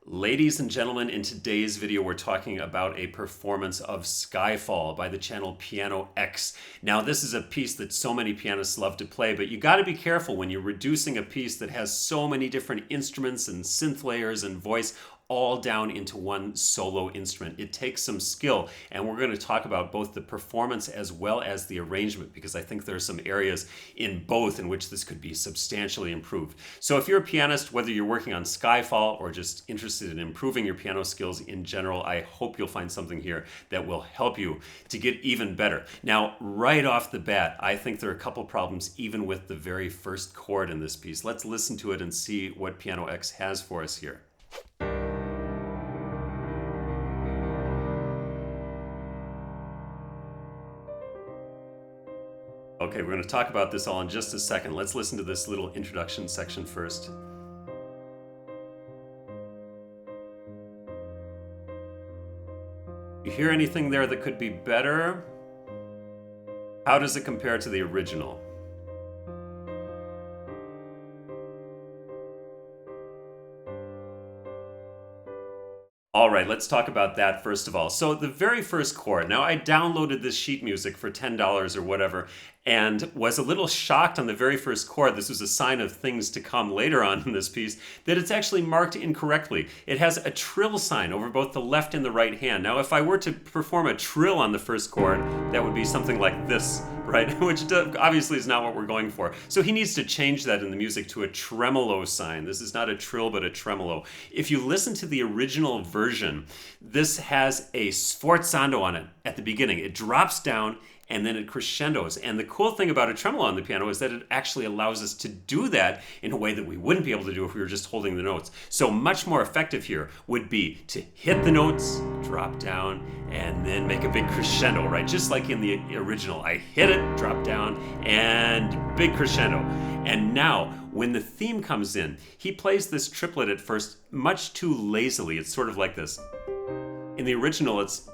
Ladies and gentlemen, in today's video, we're talking about a performance of Skyfall by the channel PianoX. Now, this is a piece that so many pianists love to play, but you gotta be careful when you're reducing a piece that has so many different instruments and synth layers and voice all down into one solo instrument. It takes some skill, and we're going to talk about both the performance as well as the arrangement, because I think there are some areas in both in which this could be substantially improved. So if you're a pianist, whether you're working on Skyfall or just interested in improving your piano skills in general, I hope you'll find something here that will help you to get even better. Now, right off the bat, I think there are a couple problems even with the very first chord in this piece. Let's listen to it and see what PianoX has for us here. Okay, we're going to talk about this all in just a second. Let's listen to this little introduction section first. You hear anything there that could be better? How does it compare to the original? All right, let's talk about that first of all. So the very first chord, now I downloaded this sheet music for $10 or whatever, and was a little shocked on the very first chord. This was a sign of things to come later on in this piece, that it's actually marked incorrectly. It has a trill sign over both the left and the right hand. Now, if I were to perform a trill on the first chord, that would be something like this, right? Which obviously is not what we're going for. So he needs to change that in the music to a tremolo sign. This is not a trill, but a tremolo. If you listen to the original version, this has a sforzando on it at the beginning. It drops down and then it crescendos. And the cool thing about a tremolo on the piano is that it actually allows us to do that in a way that we wouldn't be able to do if we were just holding the notes. So much more effective here would be to hit the notes, drop down, and then make a big crescendo, right? Just like in the original. I hit it, drop down, and big crescendo. And now, when the theme comes in, he plays this triplet at first much too lazily. It's sort of like this. In the original, it's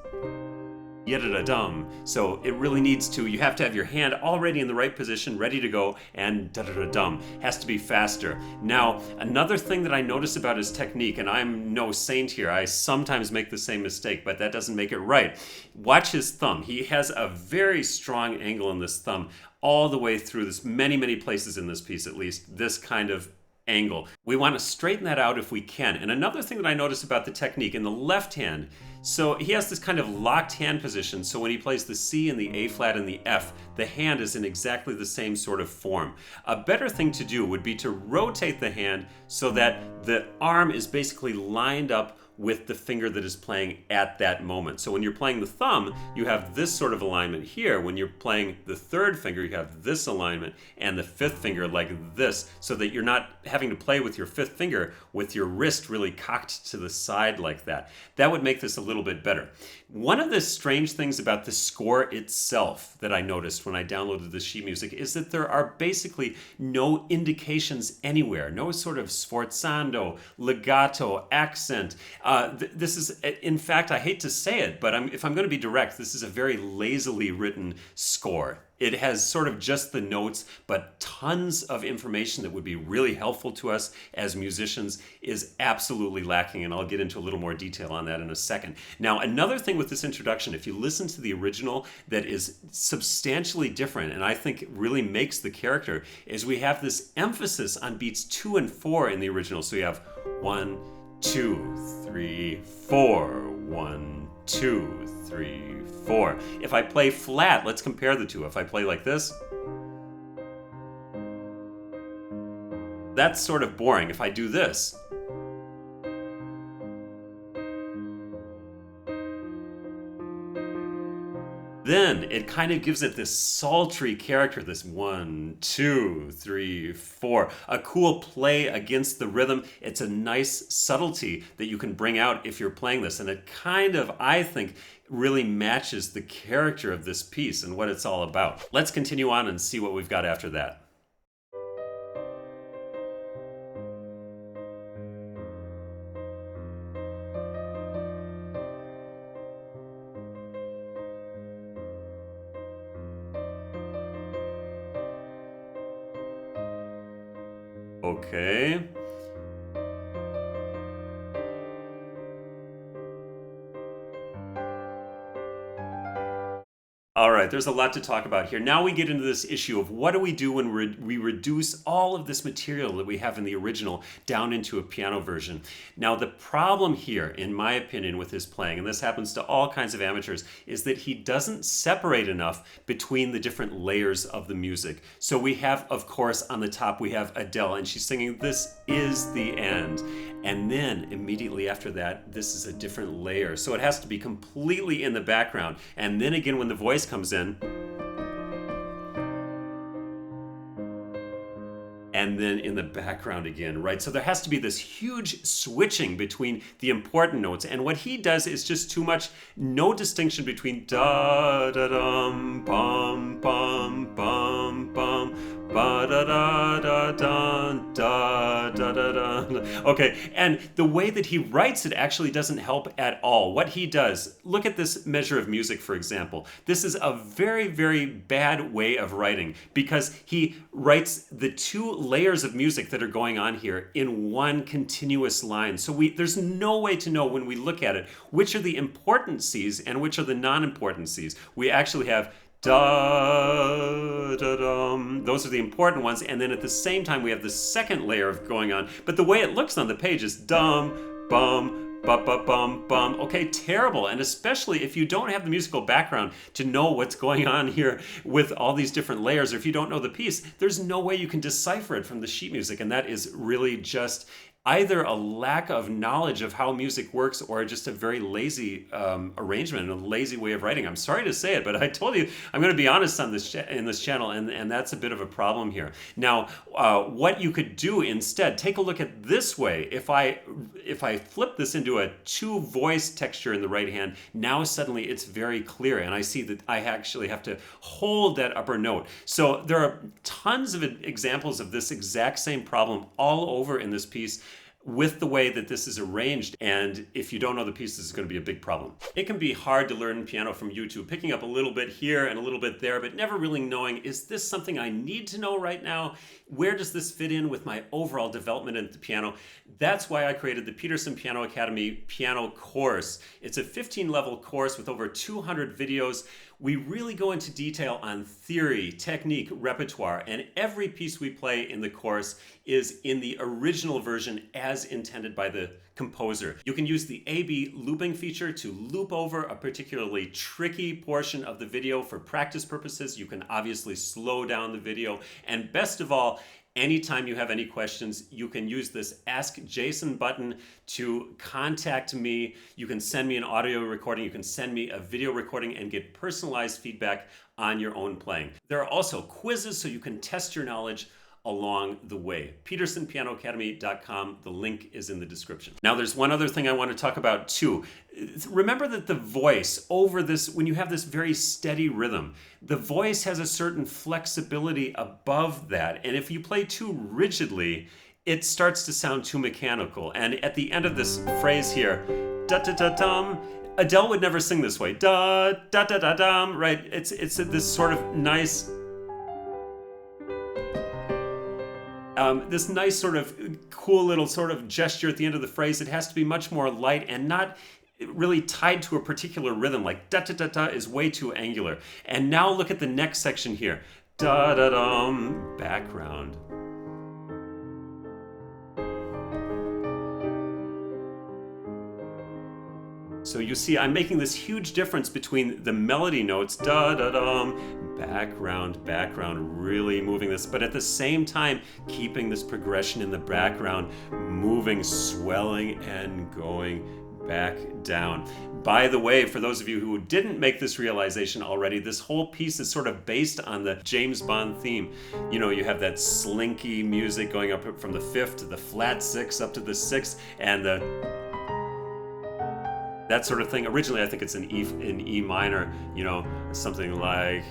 yada-da-dum. So it really needs to, you have to have your hand already in the right position, ready to go, and da-da-da-dum. Has to be faster. Now, another thing that I notice about his technique, and I'm no saint here, I sometimes make the same mistake, but that doesn't make it right. Watch his thumb. He has a very strong angle in this thumb all the way through this, many places in this piece at least, this kind of angle. We want to straighten that out if we can. And another thing that I notice about the technique in the left hand, so he has this kind of locked hand position, so when he plays the C and the A flat and the F, the hand is in exactly the same sort of form. A better thing to do would be to rotate the hand so that the arm is basically lined up with the finger that is playing at that moment. So when you're playing the thumb, you have this sort of alignment here. When you're playing the third finger, you have this alignment, and the fifth finger like this, so that you're not having to play with your fifth finger with your wrist really cocked to the side like that. That would make this a little bit better. One of the strange things about the score itself that I noticed when I downloaded the sheet music is that there are basically no indications anywhere, no sort of sforzando, legato, accent. This is, in fact, I hate to say it, but if I'm going to be direct, this is a very lazily written score. It has sort of just the notes, but tons of information that would be really helpful to us as musicians is absolutely lacking, and I'll get into a little more detail on that in a second. Now, another thing with this introduction, if you listen to the original that is substantially different, and I think really makes the character, is we have this emphasis on beats 2 and 4 in the original. So you have 1, 2, 3, 4, 1, 2, 3, 4. If I play flat, let's compare the two. If I play like this, that's sort of boring. If I do this, then it kind of gives it this sultry character, this 1, 2, 3, 4, a cool play against the rhythm. It's a nice subtlety that you can bring out if you're playing this, and it kind of, I think, really matches the character of this piece and what it's all about. Let's continue on and see what we've got after that. Okay. All right, there's a lot to talk about here. Now we get into this issue of what do we do when we reduce all of this material that we have in the original down into a piano version. Now, the problem here, in my opinion, with his playing, and this happens to all kinds of amateurs, is that he doesn't separate enough between the different layers of the music. So we have, of course, on the top, we have Adele, and she's singing, "This is the end." And then immediately after that, this is a different layer. So it has to be completely in the background. And then again, when the voice comes in, and then in the background again, right? So there has to be this huge switching between the important notes. And what he does is just too much, no distinction between da da dum, bum, bum, bum, bum, ba da da da dun, da da da da. Okay, and the way that he writes it actually doesn't help at all. What he does, look at this measure of music, for example. This is a very, very bad way of writing because he writes the two layers of music that are going on here in one continuous line. So there's no way to know when we look at it which are the important C's and which are the non-important C's. We actually have da da dum. Those are the important ones, and then at the same time we have the second layer of going on. But the way it looks on the page is dum bum bum bum. Okay, terrible. And especially if you don't have the musical background to know what's going on here with all these different layers, or if you don't know the piece, there's no way you can decipher it from the sheet music. And that is really just either a lack of knowledge of how music works or just a very lazy arrangement and a lazy way of writing. I'm sorry to say it, but I told you I'm going to be honest on this in this channel, and that's a bit of a problem here. Now, what you could do instead, take a look at this way. If I flip this into a two-voice texture in the right hand, now suddenly it's very clear, and I see that I actually have to hold that upper note. So there are tons of examples of this exact same problem all over in this piece with the way that this is arranged, and if you don't know the piece, this is going to be a big problem. It can be hard to learn piano from YouTube, picking up a little bit here and a little bit there, but never really knowing, is this something I need to know right now? Where does this fit in with my overall development in the piano? That's why I created the Peterson Piano Academy piano course. It's a 15-level course with over 200 videos. We really go into detail on theory, technique, repertoire, and every piece we play in the course is in the original version as intended by the composer. You can use the A/B looping feature to loop over a particularly tricky portion of the video for practice purposes. You can obviously slow down the video, and best of all, anytime you have any questions, you can use this Ask Jason button to contact me. You can send me an audio recording, you can send me a video recording and get personalized feedback on your own playing. There are also quizzes so you can test your knowledge along the way. PetersonPianoAcademy.com. The link is in the description. Now there's one other thing I want to talk about too. Remember that the voice over this, when you have this very steady rhythm, the voice has a certain flexibility above that. And if you play too rigidly, it starts to sound too mechanical. And at the end of this phrase here, da-da-da-dum, Adele would never sing this way. Da-da-da-dum, right? It's this sort of nice, this nice sort of cool little sort of gesture at the end of the phrase. It has to be much more light and not really tied to a particular rhythm, like da-da-da-da is way too angular. And now look at the next section here. Da-da-dum, background. So you see, I'm making this huge difference between the melody notes, da-da-dum, background, really moving this, but at the same time, keeping this progression in the background, moving, swelling, and going back down. By the way, for those of you who didn't make this realization already, this whole piece is sort of based on the James Bond theme. You know, you have that slinky music going up from the fifth to the flat sixth up to the sixth, and that sort of thing. Originally, I think it's in E minor, you know, something like.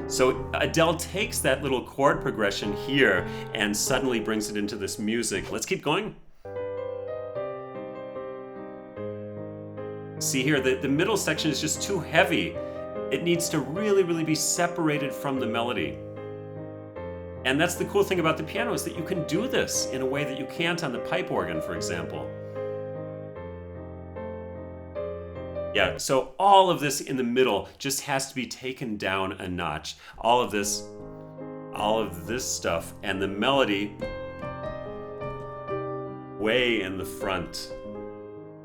So Adele takes that little chord progression here and suddenly brings it into this music. Let's keep going. See here, the middle section is just too heavy. It needs to really, really be separated from the melody. And that's the cool thing about the piano, is that you can do this in a way that you can't on the pipe organ, for example. Yeah, so all of this in the middle just has to be taken down a notch. All of this stuff, and the melody way in the front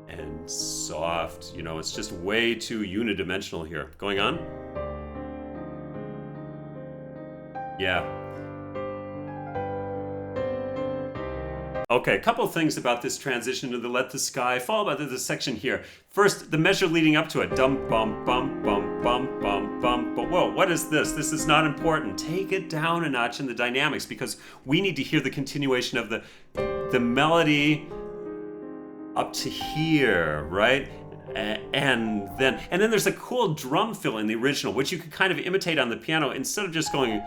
and soft. You know, it's just way too unidimensional here. Going on? Yeah. Okay, a couple of things about this transition to the Let the Sky Fall, about this section here. First, the measure leading up to it. Dum bum bum bum bum bum bum. But whoa, what is this? This is not important. Take it down a notch in the dynamics, because we need to hear the continuation of the melody up to here, right? And then there's a cool drum fill in the original, which you could kind of imitate on the piano instead of just going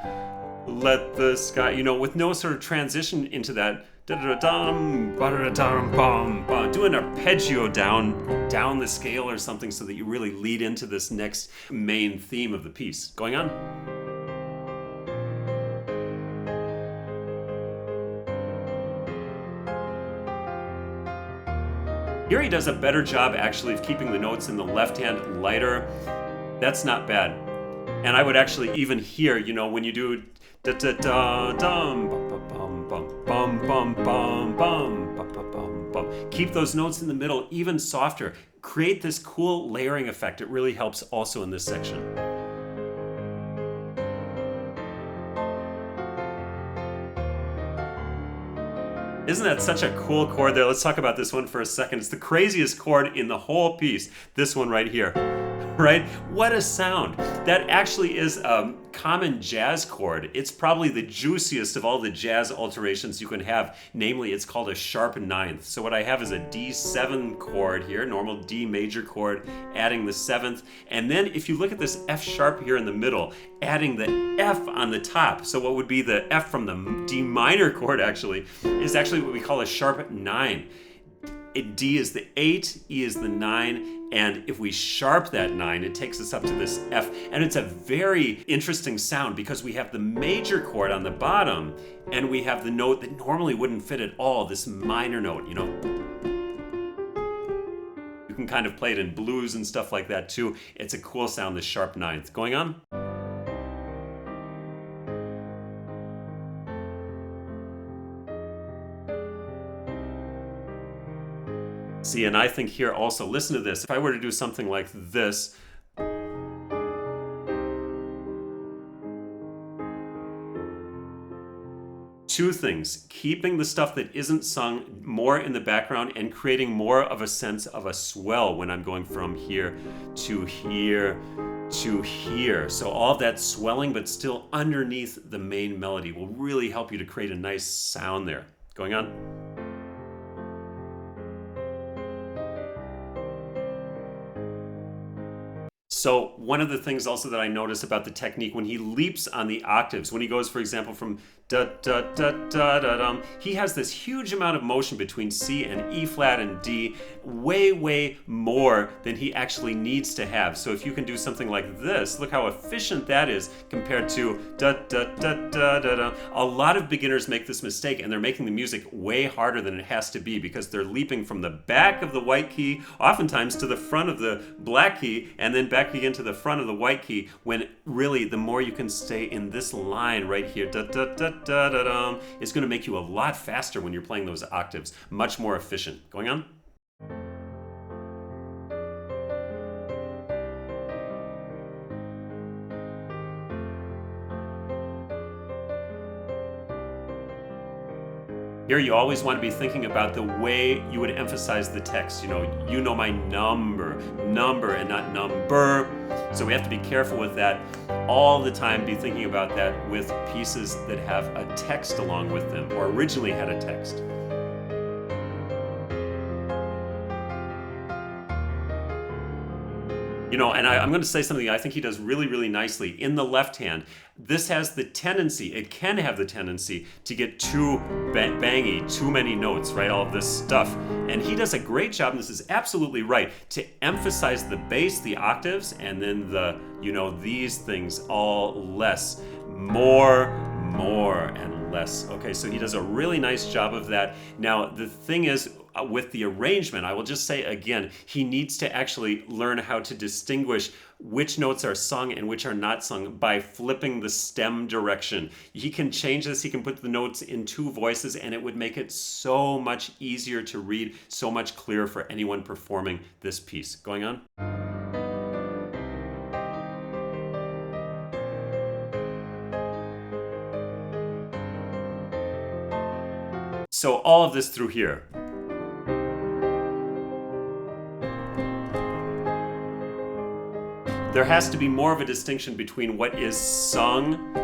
let the sky, you know, with no sort of transition into that. Doing an arpeggio down the scale or something, so that you really lead into this next main theme of the piece. Going on? Here he does a better job actually of keeping the notes in the left hand lighter. That's not bad. And I would actually even hear, you know, when you do da da da dum bum bum bum bum bum bum bum bum, keep those notes in the middle even softer. Create this cool layering effect. It really helps also in this section. Isn't that such a cool chord there? Let's talk about this one for a second. It's the craziest chord in the whole piece. This one right here. Right? What a sound. That actually is a common jazz chord. It's probably the juiciest of all the jazz alterations you can have. Namely, it's called a sharp ninth. So what I have is a D7 chord here, normal D major chord, adding the seventh. And then if you look at this F sharp here in the middle, adding the F on the top. So what would be the F from the D minor chord actually is actually what we call a sharp 9. D is the 8, E is the 9, and if we sharp that 9, it takes us up to this F. And it's a very interesting sound because we have the major chord on the bottom, and we have the note that normally wouldn't fit at all, this minor note, you know. You can kind of play it in blues and stuff like that too. It's a cool sound, this sharp 9th. Going on? See, and I think here also, listen to this. If I were to do something like this, two things: keeping the stuff that isn't sung more in the background and creating more of a sense of a swell when I'm going from here to here to here. So all of that swelling, but still underneath the main melody, will really help you to create a nice sound there. Going on? So one of the things also that I notice about the technique when he leaps on the octaves, when he goes, for example, from da da da da da dum, he has this huge amount of motion between C and E flat and D, way more than he actually needs to have. So if you can do something like this, look how efficient that is compared to da da da da da da. A lot of beginners make this mistake, and they're making the music way harder than it has to be because they're leaping from the back of the white key, oftentimes to the front of the black key, and then back again to the front of the white key, when really the more you can stay in this line right here, da da da da da da, is going to make you a lot faster when you're playing those octaves, much more efficient. Going on? Here you always want to be thinking about the way you would emphasize the text. You know my number, and not number. So we have to be careful with that all the time. Be thinking about that with pieces that have a text along with them, or originally had a text. You know, and I'm going to say something I think he does really nicely. In the left hand, this has the tendency, it can have the tendency to get too bangy, too many notes, right? All of this stuff. And he does a great job, and this is absolutely right, to emphasize the bass, the octaves, and then these things all less. More, and less. Okay, so he does a really nice job of that. Now, the thing is, with the arrangement, I will just say again, he needs to actually learn how to distinguish which notes are sung and which are not sung by flipping the stem direction. He can change this, he can put the notes in two voices, and it would make it so much easier to read, so much clearer for anyone performing this piece. Going on? So all of this through here. There has to be more of a distinction between what is sung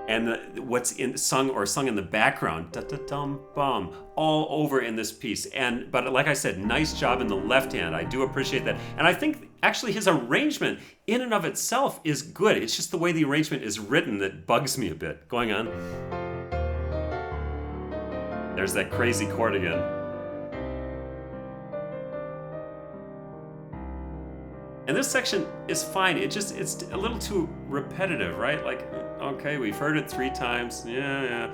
and what's sung in the background, da-da-dum-bum, all over in this piece. But like I said, nice job in the left hand. I do appreciate that. And I think actually his arrangement in and of itself is good. It's just the way the arrangement is written that bugs me a bit. Going on. There's that crazy chord again. And this section is fine. It's a little too repetitive, right? Like, okay, we've heard it 3 times. Yeah.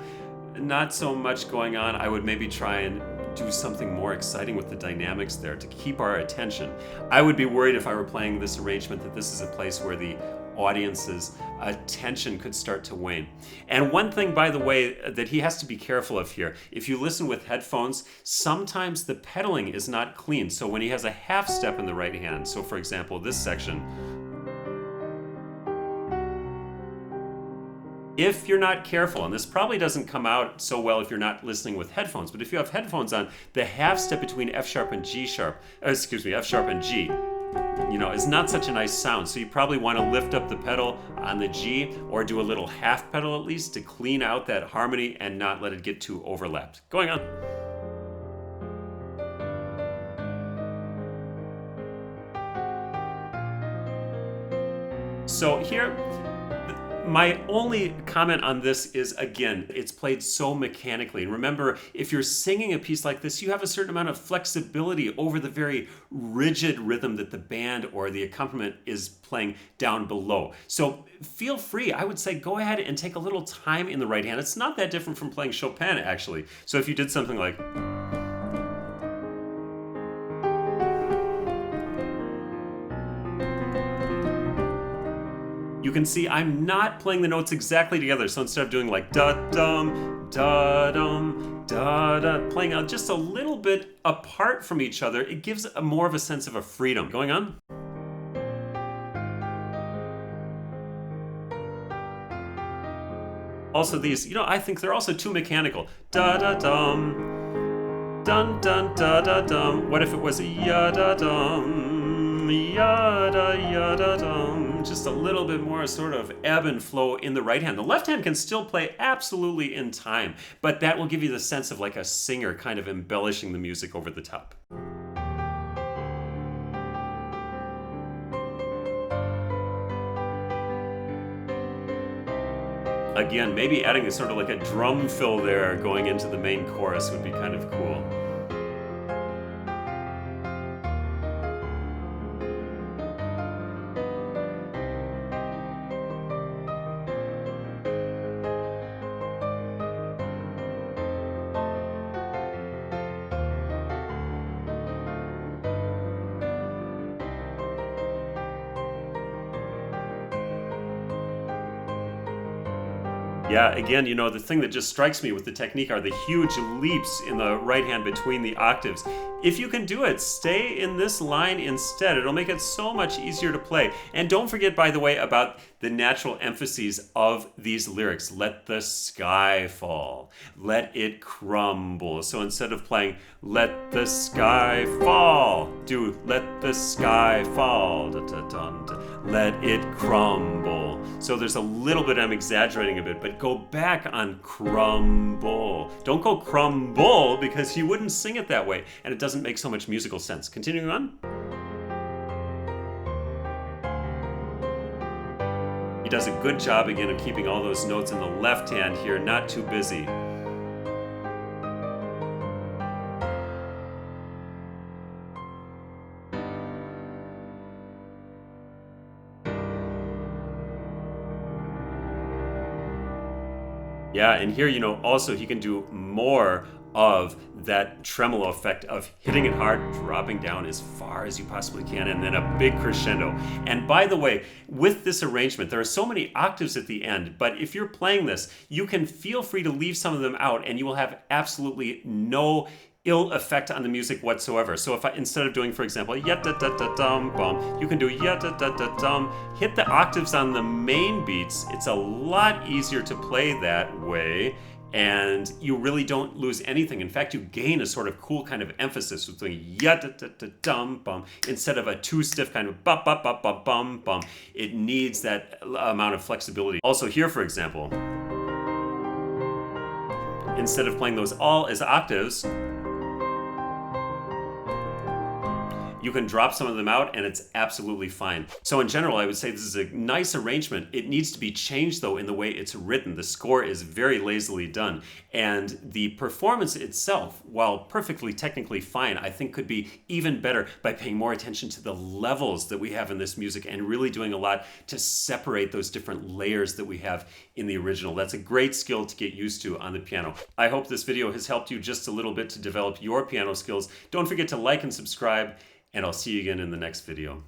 Not so much going on. I would maybe try and do something more exciting with the dynamics there to keep our attention. I would be worried if I were playing this arrangement that this is a place where the audience's attention could start to wane. And one thing, by the way, that he has to be careful of here, if you listen with headphones, sometimes the pedaling is not clean. So when he has a half step in the right hand, so for example, this section, if you're not careful, and this probably doesn't come out so well if you're not listening with headphones, but if you have headphones on, the half step between F sharp and F sharp and G, is not such a nice sound. So you probably want to lift up the pedal on the G or do a little half pedal at least to clean out that harmony and not let it get too overlapped. Going on. So here, my only comment on this is, again, it's played so mechanically. And remember, if you're singing a piece like this, you have a certain amount of flexibility over the very rigid rhythm that the band or the accompaniment is playing down below. So feel free, I would say, go ahead and take a little time in the right hand. It's not that different from playing Chopin, actually. So if you did something like... you can see I'm not playing the notes exactly together. So instead of doing like da-dum, da-dum, da-da, playing out just a little bit apart from each other, it gives more of a sense of a freedom. Going on? Also these, I think they're also too mechanical. Da-da-dum, dun-dun-da-da-dum. What if it was ya-da-dum, ya-da-ya-da-dum? Just a little bit more sort of ebb and flow in the right hand. The left hand can still play absolutely in time, but that will give you the sense of like a singer kind of embellishing the music over the top. Again, maybe adding a sort of like a drum fill there going into the main chorus would be kind of cool. Yeah, again, the thing that just strikes me with the technique are the huge leaps in the right hand between the octaves. If you can do it, stay in this line instead. It'll make it so much easier to play. And don't forget, by the way, about the natural emphases of these lyrics. Let the sky fall. Let it crumble. So instead of playing, let the sky fall, do let the sky fall. Let it crumble. So there's a little bit, I'm exaggerating a bit, but go back on crumble. Don't go crumble because you wouldn't sing it that way. And it doesn't make so much musical sense. Continuing on. He does a good job again of keeping all those notes in the left hand here, not too busy. Yeah, and here, also he can do more of that tremolo effect of hitting it hard, dropping down as far as you possibly can, and then a big crescendo. And by the way, with this arrangement, there are so many octaves at the end, but if you're playing this, you can feel free to leave some of them out and you will have absolutely no ill effect on the music whatsoever. So if I, instead of doing, for example, ya da da da dum bum, you can do ya da da da dum, hit the octaves on the main beats. It's a lot easier to play that way, and you really don't lose anything. In fact, you gain a sort of cool kind of emphasis with doing ya da da da dum bum instead of a too stiff kind of ba ba ba ba bum bum. It needs that amount of flexibility. Also here, for example, instead of playing those all as octaves, you can drop some of them out and it's absolutely fine. So in general, I would say this is a nice arrangement. It needs to be changed though in the way it's written. The score is very lazily done. And the performance itself, while perfectly technically fine, I think could be even better by paying more attention to the levels that we have in this music and really doing a lot to separate those different layers that we have in the original. That's a great skill to get used to on the piano. I hope this video has helped you just a little bit to develop your piano skills. Don't forget to like and subscribe, and I'll see you again in the next video.